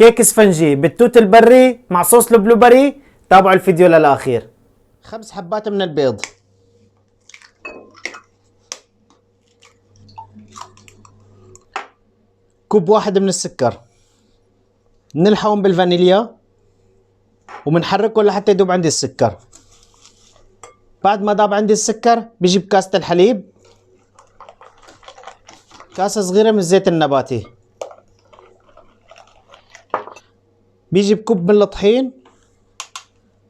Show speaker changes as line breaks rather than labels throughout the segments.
كيك اسفنجي بالتوت البري مع صوص البلو بري. تابعوا الفيديو للأخير. 5 حبات من البيض، كوب واحد من السكر، بنلحقهم بالفانيليا وبنحركهم لحتى يدوب عندي السكر. بعد ما داب عندي السكر بجيب كاسة الحليب، كاسة صغيرة من الزيت النباتي، بيجي بكوب من الطحين،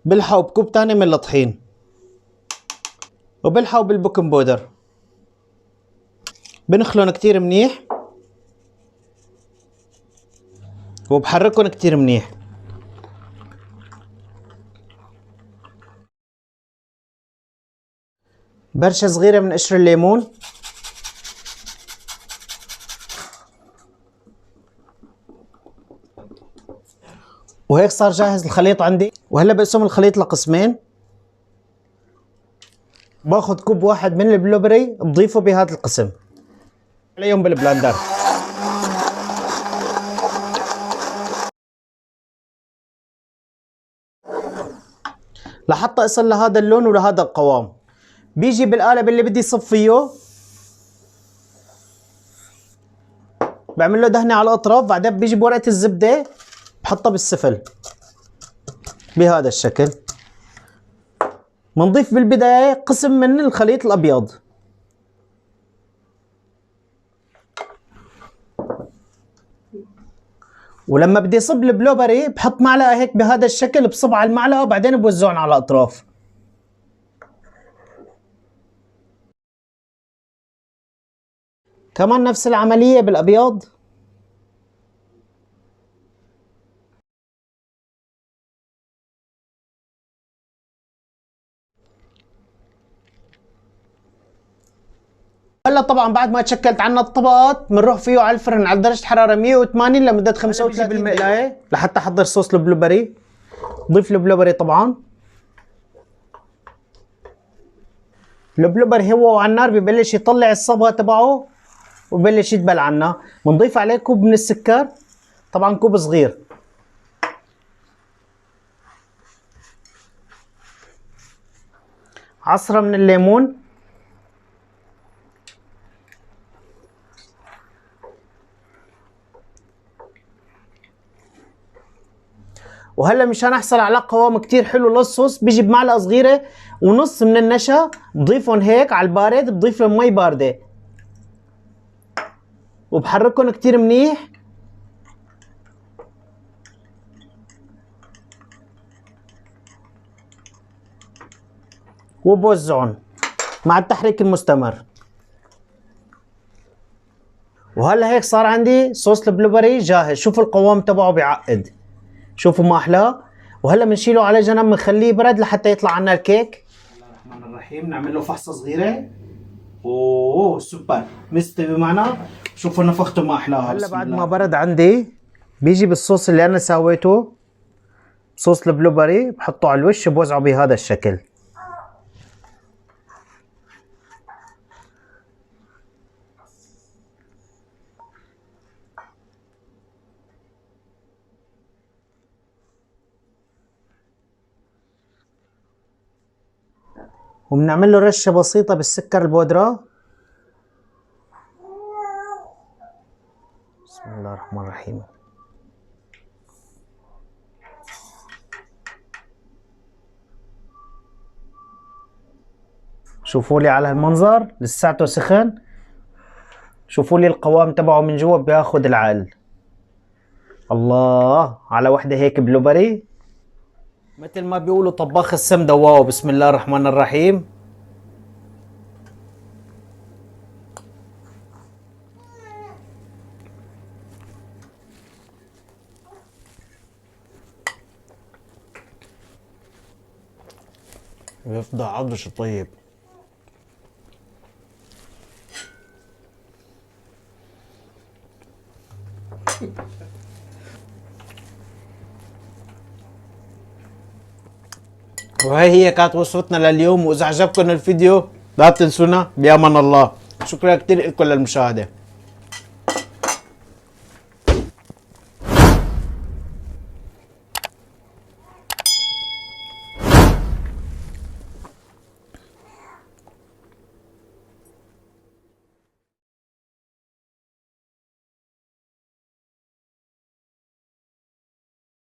بلحقه بكوب تاني من الطحين، وبلحقه بالبوكن بودر. بنخلون كتير منيح وبحركهم كتير منيح. برشة صغيرة من قشر الليمون، وهيك صار جاهز الخليط عندي. وهلا بقسم الخليط لقسمين، باخذ كوب واحد من البلوبري بضيفه بهذا القسم عليهم بالبلندر. لحتى يصل لهذا اللون ولهذا القوام، بيجي بالقالب اللي بدي صب فيه، بعمل له دهنه على الاطراف، بعدين بيجي بورقه الزبده بحطها بالسفل بهذا الشكل. بنضيف بالبدايه قسم من الخليط الابيض، ولما بدي صب البلوبري بحط معلقه هيك بهذا الشكل، بصب على المعلقه وبعدين بوزعهم على الاطراف. كمان نفس العمليه بالابيض. هلا طبعا بعد ما تشكلت عنا الطبقات بنروح فيه على الفرن على درجه حراره 180 لمده 35 بالمقلايه لحتى احضر صوص البلوبري. ضيف البلوبري طبعا. البلوبري هو وعلى النار ببلش يطلع الصبغه تبعه وببلش يدبل عنا. بنضيف عليه كوب من السكر، طبعا كوب صغير، عصره من الليمون، وهلا مشان احصل على قوام كتير حلو للصوص بيجي بمعلقه صغيره ونص من النشا، بضيفهم هيك على البارد، بضيف لهم مي بارده وبحركهم كتير منيح. وبوزعهم مع التحريك المستمر. وهلا هيك صار عندي صوص البلوبري جاهز. شوفوا القوام تبعه بيعقد، شوفوا ما احلاه. وهلا بنشيله على جنب، بنخليه يبرد لحتى يطلع عنا الكيك. بسم الله الرحمن الرحيم. نعمل له فحصه صغيره. اوه سوبر مستوي معنا. شوفوا نفخته ما احلاها. هلا بعد ما برد عندي بيجي بالصوص اللي انا سويته، صوص البلوبري، بحطه على الوش، بوزعه بهذا الشكل. وبنعمل له رشه بسيطه بالسكر البودره. بسم الله الرحمن الرحيم. شوفوا لي على المنظر، لساته سخن. شوفوا لي القوام تبعه من جوا بياخد العقل. الله على وحده هيك بلوبري، مثل ما بيقولوا طباخ السم دواو. بسم الله الرحمن الرحيم. يفضل عضش طيب. وهي هي كانت وصفتنا لليوم. واذا عجبكم الفيديو لا تنسونا. بأمان الله. شكرا كتير لكم للمشاهدة.